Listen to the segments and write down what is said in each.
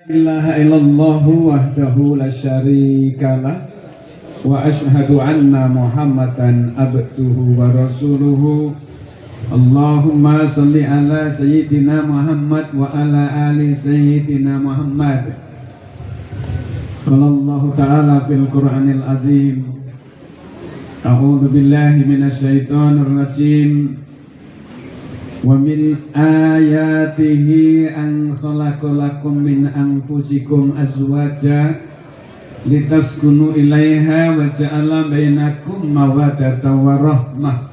ilaha illallah wahdahu la syarikalah wa ashhadu anna Muhammadan abduhu wa rasuluhu. Allahumma salli ala sayyidina Muhammad wa ala ali sayyidina Muhammad. Qala Allah ta'ala fil Qur'anil azim, a'udzu billahi minasy syaithanir rajim. Wa min ayatihi an khalaqalakum min anfusikum azwaja litaskunu ilaiha wa ja'ala bainakum mawaddatan wa rahmah.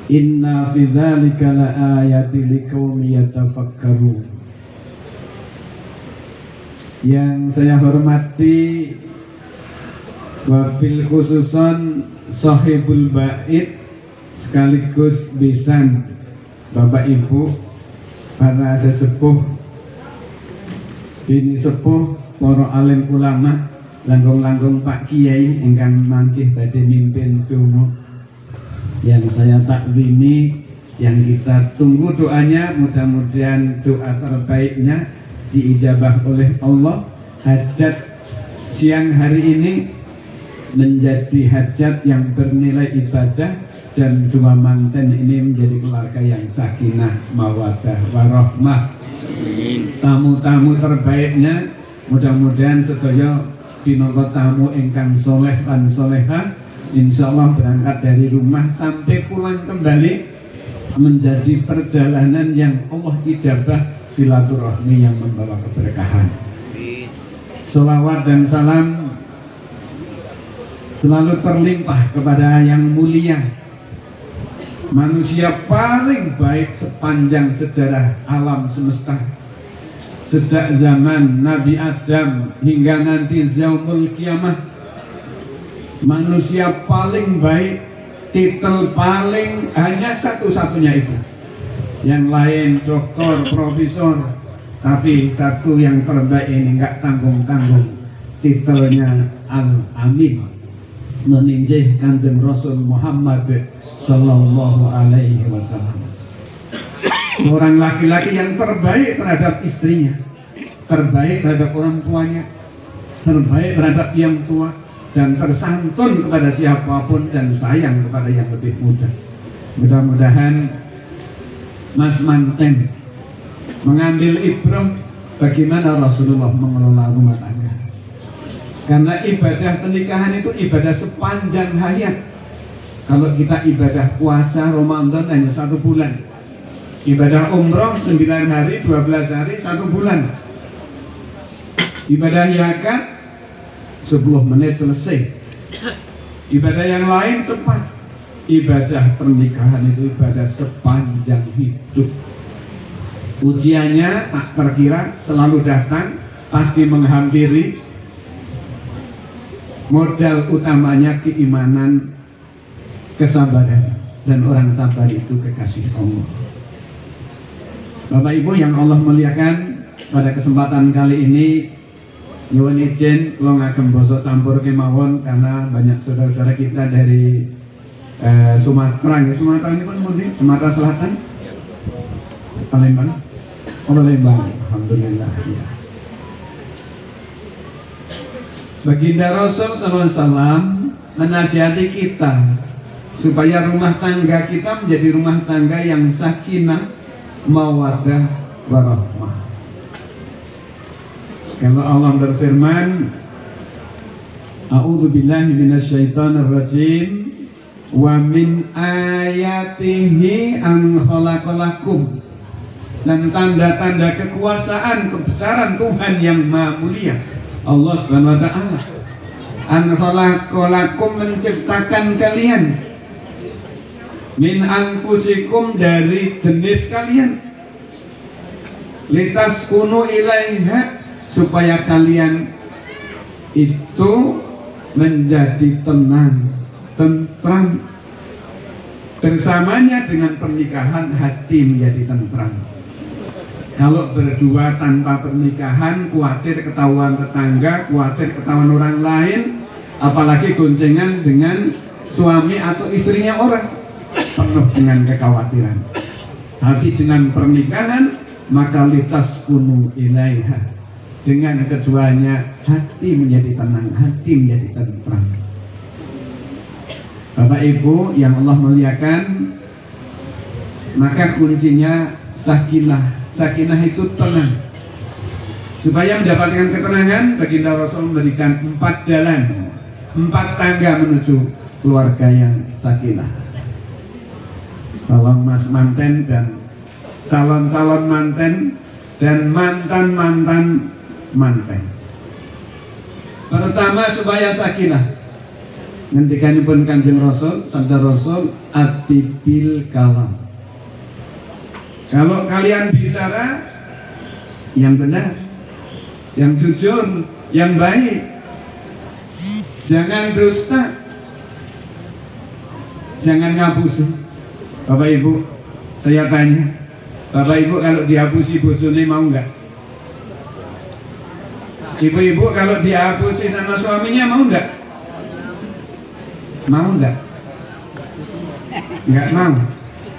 Inna fi dzalika laayatin liqaumin yatafakkarun. Yang saya hormati wabil khususon sahibul bait sekaligus bisan Bapak Ibu, para sesepuh, bini sepuh, para alim ulama, langgung-langgung Pak Kiai ingkang mangkih badhe mimpin donga yang saya takwimi, yang kita tunggu doanya, mudah-mudahan doa terbaiknya diijabah oleh Allah. Hajat siang hari ini menjadi hajat yang bernilai ibadah, dan dua manten ini menjadi keluarga yang sakinah, mawaddah, warahmah. Tamu-tamu terbaiknya mudah-mudahan sedaya pinangka tamu ingkang soleh lan solehah, insyaallah berangkat dari rumah sampai pulang kembali menjadi perjalanan yang Allah ijabah, silaturahmi yang membawa keberkahan. Sholawat dan salam selalu terlimpah kepada yang mulia, manusia paling baik sepanjang sejarah alam semesta, sejak zaman Nabi Adam hingga nanti yaumul kiamah. Manusia paling baik, titel paling hanya satu-satunya itu. Yang lain doktor, profesor, tapi satu yang terbaik ini nggak tanggung-tanggung, titelnya Al-Amin, meninjau Kanjeng Rasul Muhammad Sallallahu Alaihi Wasallam. Seorang laki-laki yang terbaik terhadap istrinya, terbaik terhadap orang tuanya, terbaik terhadap yang tua, dan tersantun kepada siapapun, dan sayang kepada yang lebih muda. Mudah-mudahan Mas Manten mengambil ibrah bagaimana Rasulullah mengelola rumah tangga. Karena ibadah pernikahan itu ibadah sepanjang hayat. Kalau kita ibadah puasa Ramadan hanya 1 bulan, ibadah umroh 9 hari, 12 hari, 1 bulan, ibadah zakat 10 menit selesai. Ibadah yang lain cepat. Ibadah pernikahan itu ibadah sepanjang hidup. Ujiannya tak terkira, selalu datang, pasti menghampiri. Modal utamanya keimanan, kesabaran, dan orang sabar itu kekasih Allah. Bapak Ibu yang Allah muliakan, pada kesempatan kali ini nyuwun izin kula ngagem basa campur kemawon karena banyak saudara-saudara kita dari Sumatera. Sumatera ini pun mungkin Sumatera Selatan, Palembang, Palembang, alhamdulillah ya. Baginda Rasul SAW menasihati kita supaya rumah tangga kita menjadi rumah tangga yang sakinah, mawaddah, warahmah. Kalau Allah berfirman, a'udzu billahi minasyaitonir rajim, wa min ayatihi an khalaqalakum, dan tanda-tanda kekuasaan kebesaran Tuhan yang Maha Mulia Allah Subhanahu wa ta'ala, an khalaqalakum, menciptakan kalian, min anfusikum, dari jenis kalian, litaskunu ilaiha, supaya kalian itu menjadi tenang, tentram. Bersamanya dengan pernikahan hati menjadi tentram. Kalau berdua tanpa pernikahan, khawatir ketahuan tetangga, khawatir ketahuan orang lain, apalagi goncengan dengan suami atau istrinya orang, penuh dengan kekhawatiran. Tapi dengan pernikahan, maka litas kunu ilaiha, Dengan keduanya hati menjadi tenang, hati menjadi tentram. Bapak Ibu yang Allah muliakan, maka kuncinya sakinah. Sakinah itu tenang. Supaya mendapatkan ketenangan, baginda Rasul memberikan 4 jalan, 4 tangga menuju keluarga yang sakinah. Tolong mas manten dan calon-calon manten dan mantan-mantan manten. Pertama supaya sakinah. Ngendikanipun Kanjeng Rasul, sabda Rasul, atibil kalam. Kalau kalian bicara yang benar, yang jujur, yang baik, jangan dusta, jangan ngapusi. Bapak Ibu, saya tanya, Bapak Ibu kalau dihapusi bojone mau enggak? Ibu-ibu kalau dihapusi sama suaminya mau enggak? Mau enggak? Enggak mau.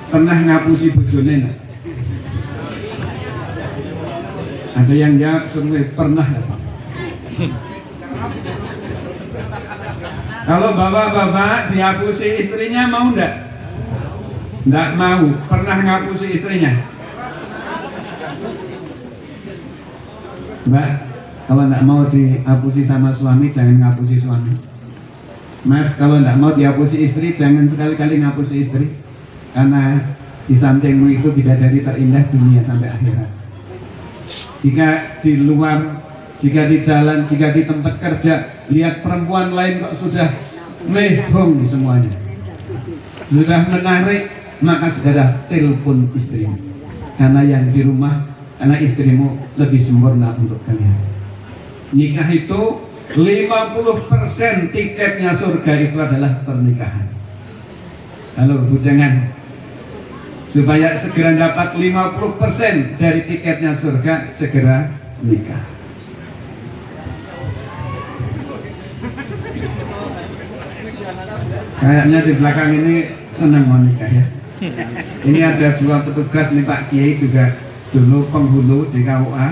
Pernah ngapusi bojone enggak? Ada yang jawab semua pernah ya Pak. Kalau bapak-bapak dihapusi istrinya mau enggak? Enggak mau. Pernah ngapusi istrinya? Mbak, kalau enggak mau dihapusi sama suami, jangan ngapusi suami. Mas, kalau enggak mau dihapusi istri, jangan sekali-kali ngapusi istri. Karena di sampingmu itu bidadari terindah dunia sampai akhirat. Jika di luar, jika di jalan, jika di tempat kerja, lihat perempuan lain kok sudah mehong semuanya, sudah menarik, maka segera telepon istrimu. Karena yang di rumah, karena istrimu lebih sempurna untuk kalian. Nikah itu 50% tiketnya surga itu adalah pernikahan. Halo bujangan, supaya segera dapat 50% dari tiketnya surga, segera nikah. Kayaknya di belakang ini senang mau nikah ya. Ini ada 2 petugas nih Pak Kiai, juga dulu penghulu di KUA.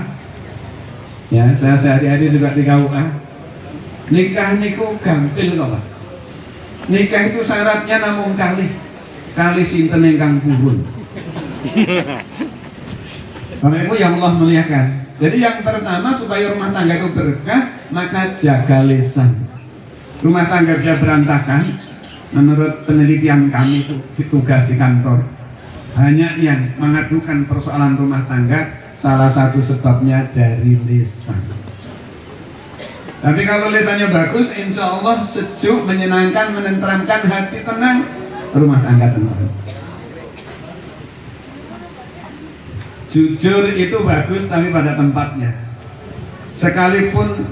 Ya, saya sehari-hari juga di KUA. Nikah niku gampil kok Pak. Nikah itu syaratnya namung kali sinten ingkang purun. Bapak Ibu yang Allah muliakan. Jadi yang pertama supaya rumah tangga itu berkah, maka jaga lisan. Rumah tangga bisa berantakan, menurut penelitian kami itu tugas di kantor, banyak yang mengadukan persoalan rumah tangga, salah satu sebabnya dari lisan. Tapi kalau lisannya bagus, insya Allah sejuk, menyenangkan, menenteramkan, hati tenang, rumah tangga tenang. Jujur itu bagus, tapi pada tempatnya. Sekalipun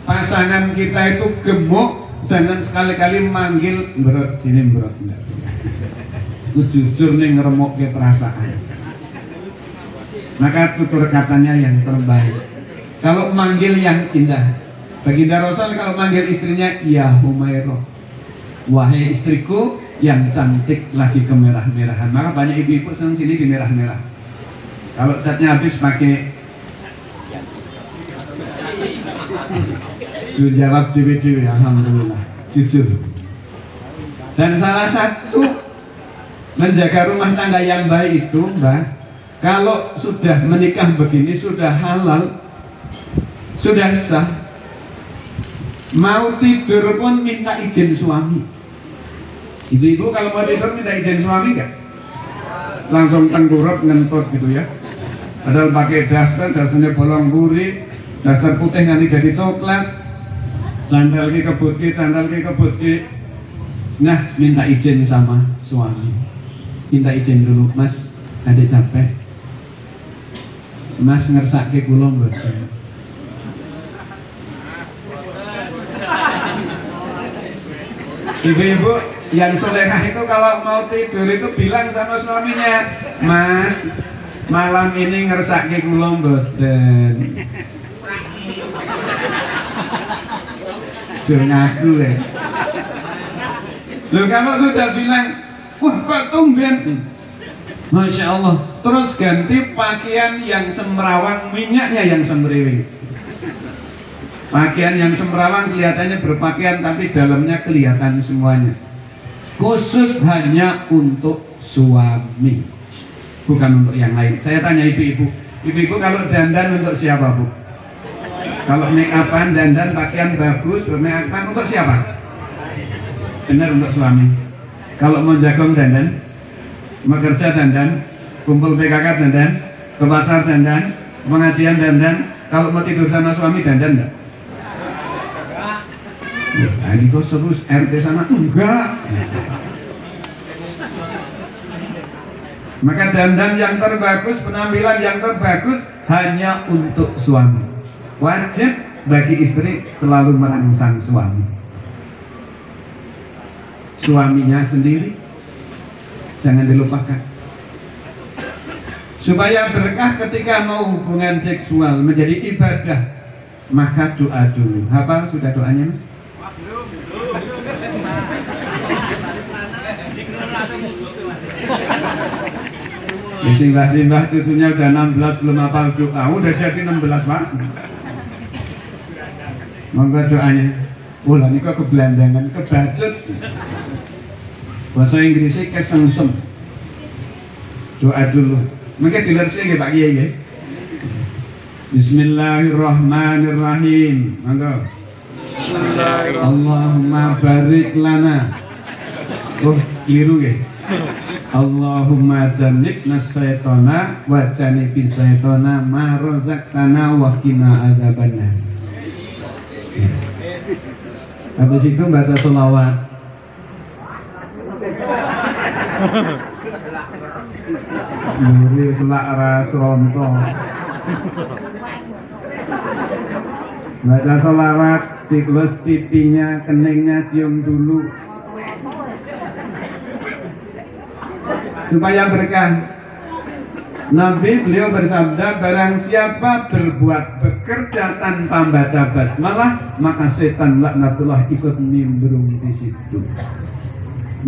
pasangan kita itu gemuk, jangan sekali-kali manggil berot sini berot. Itu jujur nih ngeremuk ke perasaan. Maka tutur katanya yang terbaik. Kalau manggil yang indah, baginda Rasul kalau manggil istrinya, ya Humairah, wahai istriku yang cantik lagi kemerah-merahan. Maka banyak ibu-ibu senang sini di merah-merah. Kalau catnya habis pakai jawab dewe-dewe, alhamdulillah, jujur. Dan salah satu menjaga rumah tangga yang baik itu, Mbak, kalau sudah menikah begini, sudah halal, sudah sah, mau tidur pun minta izin suami. Ibu-ibu kalau mau tidur minta izin suami nggak? Langsung tengkurap ngentut gitu ya. Padahal pakai dasternya bolong buri, daster putih nanti jadi coklat, sandal ki kebut ki. Nah, minta izin sama suami. Minta izin dulu, Mas, ada capek. Mas ngersake kula mboten. Ibu-ibu yang solehah itu kalau mau tidur itu bilang sama suaminya, Mas, malam ini ngersake kula mboten. Jangan ngaku ya. Loh kalau sudah bilang, wah kok tumben, Masya Allah, terus ganti pakaian yang semrawang, minyaknya yang semriwing. Pakaian yang semrawang kelihatannya berpakaian tapi dalamnya kelihatan semuanya. Khusus hanya untuk suami, bukan untuk yang lain. Saya tanya ibu-ibu, ibu-ibu kalau dandan untuk siapa, Bu? Kalau make upan, dandan, pakaian bagus, bermake upan untuk siapa? Benar, untuk suami. Kalau mau jagung dandan, mau kerja dandan, kumpul PKK dandan, ke pasar dandan, pengajian dandan, kalau mau tidur sama suami dandan enggak? Ini kok seru RT sana? Enggak. Maka dandan yang terbagus, penampilan yang terbagus hanya untuk suami. Wajib bagi istri selalu merangsang suami. Suaminya sendiri jangan dilupakan. Supaya berkah ketika mau hubungan seksual menjadi ibadah, maka doa dulu. Hafal sudah doanya, Mas? Simbah-simbah cucunya udah 16 belum hafal doa, udah jadi 16 Pak. Monggo doanya. Wah, ini kok kebelandangan, kebacut. Bahasa Inggrisnya kesengsem. Doa dulu. Mungkin dilersi ya Pak Kiai ya. Bismillahirrahmanirrahim. Monggo. Allahumma barik lana. Oh, keliru ya. Allahumma jannibna syaitana wa jannibis syaitana ma razaqtana wa qina adzabannar. Habis itu baca sholawat. Muri selak ras ronto. Baca sholawat, dikelus pipinya, keningnya cium dulu. Supaya berkah. Nabi beliau bersabda, barang siapa berbuat bekerja tanpa baca basmalah, maka setan laknatullah ikut nimbrung di situ.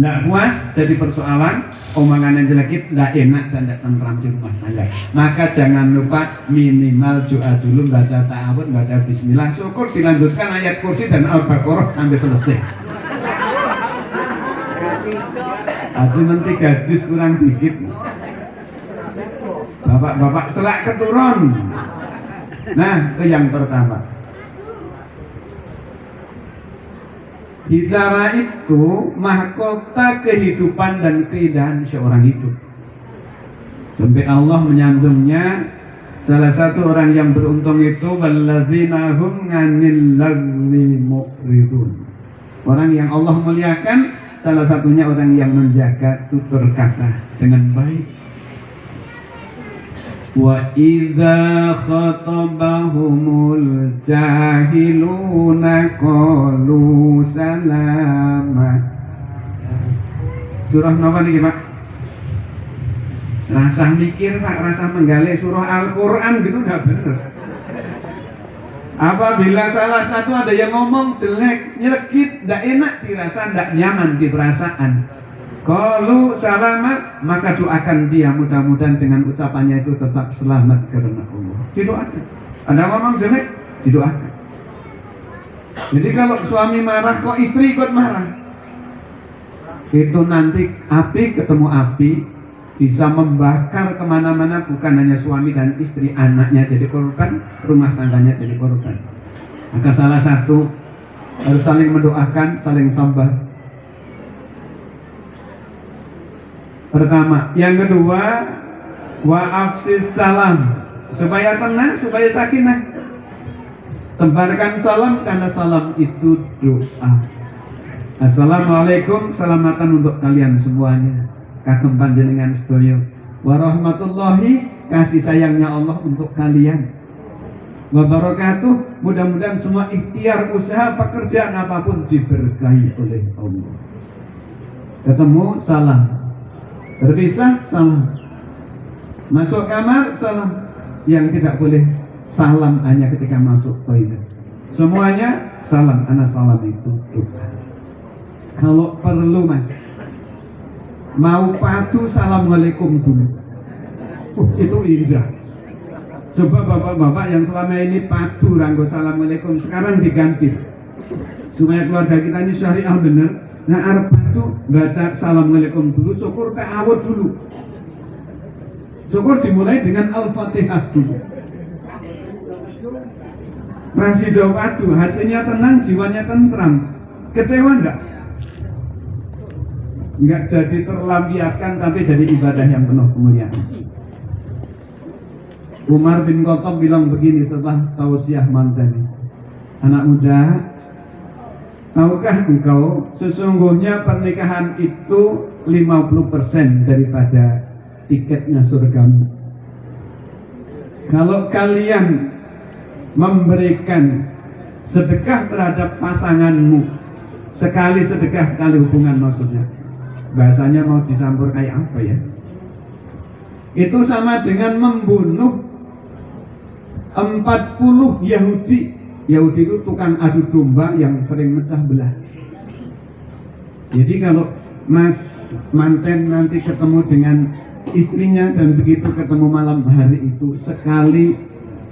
Nggak puas jadi persoalan, omongan yang jelek, nggak enak dan nggak tentram di rumah tangga. Maka jangan lupa minimal doa dulu, baca ta'awud, baca bismillah, syukur dilanjutkan ayat kursi dan al-baqarah sampai selesai. Cuma 3 juz kurang dikit. Bapak-bapak selak keturun. Nah, itu yang pertama. Bicara itu mahkota kehidupan dan keindahan seorang hidup. Sampai Allah menyanjungnya, salah satu orang yang beruntung itu walladzina hum 'anil lagwi mu'ridun. Orang yang Allah muliakan, salah satunya orang yang menjaga tutur kata dengan baik. Wa idza khatabahumul jahiluna qalu salama. Surah napa niki, Pak? Rasa mikir, Pak, rasa menggali surah Al-Qur'an gitu enggak bener. Apabila salah satu ada yang ngomong jelek, nyelekit, tidak enak dirasa, tidak nyaman di perasaan, kalau selamat, maka doakan dia, mudah-mudahan dengan ucapannya itu tetap selamat karena Allah. Didoakan. Ada ngomong jelek, didoakan. Jadi kalau suami marah, kok istri ikut marah, itu nanti api ketemu api, bisa membakar kemana-mana, bukan hanya suami dan istri, anaknya jadi korban, rumah tangganya jadi korban. Maka salah satu harus saling mendoakan, saling sabar. Pertama, yang kedua, wa'afsis salam, supaya tenang, supaya sakinah. Tebarkan salam karena salam itu doa. Assalamualaikum, selamatan untuk kalian semuanya. Kagem panjenengan sedaya. Warahmatullahi, kasih sayangnya Allah untuk kalian. Wabarakatuh, mudah-mudahan semua ikhtiar, usaha, pekerjaan apapun diberkahi oleh Allah. Ketemu, salam. Berpisah, salam. Masuk kamar, salam. Yang tidak boleh salam hanya ketika masuk toilet. Semuanya salam, anak salam itu doa. Kalau perlu, Mas, mau patuh, assalamualaikum dulu. Itu indah. Coba bapak-bapak yang selama ini patuh ranggo assalamualaikum sekarang diganti supaya keluarga kita ini syariah bener. Nah arep patuh baca assalamualaikum dulu, syukur ta'awud dulu. Syukur dimulai dengan Al-Fatihah dulu. Rasidah patuh, hatinya tenang, jiwanya tentram. Kecewa enggak? Enggak jadi terlampiaskan, tapi jadi ibadah yang penuh kemuliaan. Umar bin Khattab bilang begini setelah tausiah mantan, anak muda, tahukah engkau sesungguhnya pernikahan itu 50% daripada tiketnya surgamu. Kalau kalian memberikan sedekah terhadap pasanganmu, sekali sedekah sekali hubungan, maksudnya bahasanya mau dicampur kayak apa ya, itu sama dengan membunuh 40 Yahudi. Yahudi itu tukang adu domba yang sering mecah belah. Jadi kalau mas manten nanti ketemu dengan istrinya dan begitu ketemu malam hari itu, sekali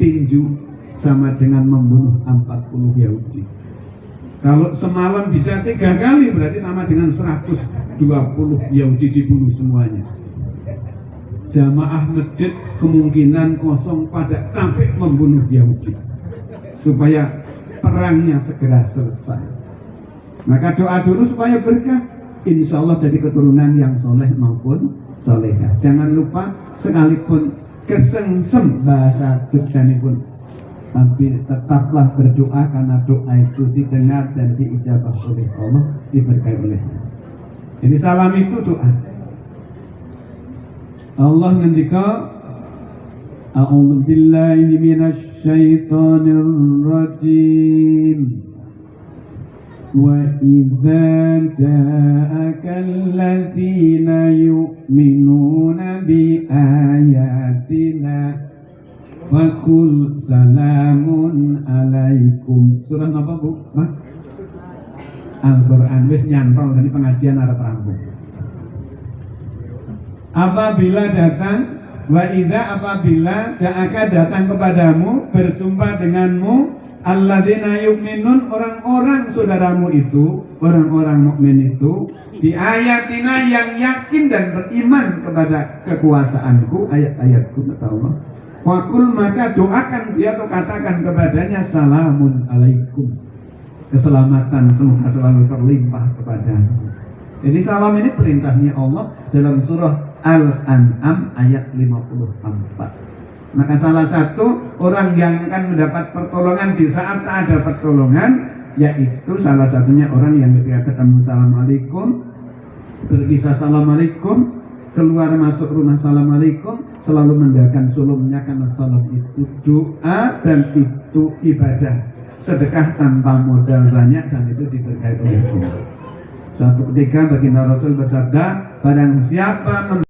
tinju sama dengan membunuh 40 Yahudi. Kalau semalam bisa 3 kali berarti sama dengan 120 Yahudi dibunuh semuanya. Jamaah masjid kemungkinan kosong pada sampai membunuh Yahudi supaya perangnya segera selesai. Maka doa dulu supaya berkah, insya Allah jadi keturunan yang soleh maupun solehah. Jangan lupa sekalipun kesengsem bahasa Jogjani pun, tapi tetaplah berdoa karena doa itu didengar dan diijabah oleh Allah, diberkahi olehnya. Jadi salam itu doa. Allah ngendika, a'udzu billahi minasy syaithanir rajim. Wa idza ja'aka alladziina yu'minuuna bi ayatina faqul salamun alaikum. Surah apa, Bu? Al-Qur'an. Wis nyantol dari pengajian arep rampung. Apabila datang, wa idza apabila ja'aka datang kepadamu, berjumpa denganmu, alladzina yu'minun, orang-orang saudaramu itu, orang-orang mukmin itu, di ayatina yang yakin dan beriman kepada kekuasaanku, ayat-ayatku kata Allah. Faqul maka doakan dia atau katakan kepadanya salamun alaikum. Keselamatan semoga selalu terlimpah kepadamu. Jadi salam ini perintahnya Allah dalam surah Al-An'am ayat 54. Maka salah satu orang yang akan mendapat pertolongan di saat tak ada pertolongan, yaitu salah satunya orang yang ketika ketemu assalamualaikum, berkisah assalamualaikum, keluar masuk rumah assalamualaikum, selalu mendakan sulumnya, karena salam itu doa dan itu ibadah, sedekah tanpa modal banyak dan itu diberkahi oleh Allah. Suatu ketika baginda Rasul bersabda, barang siapa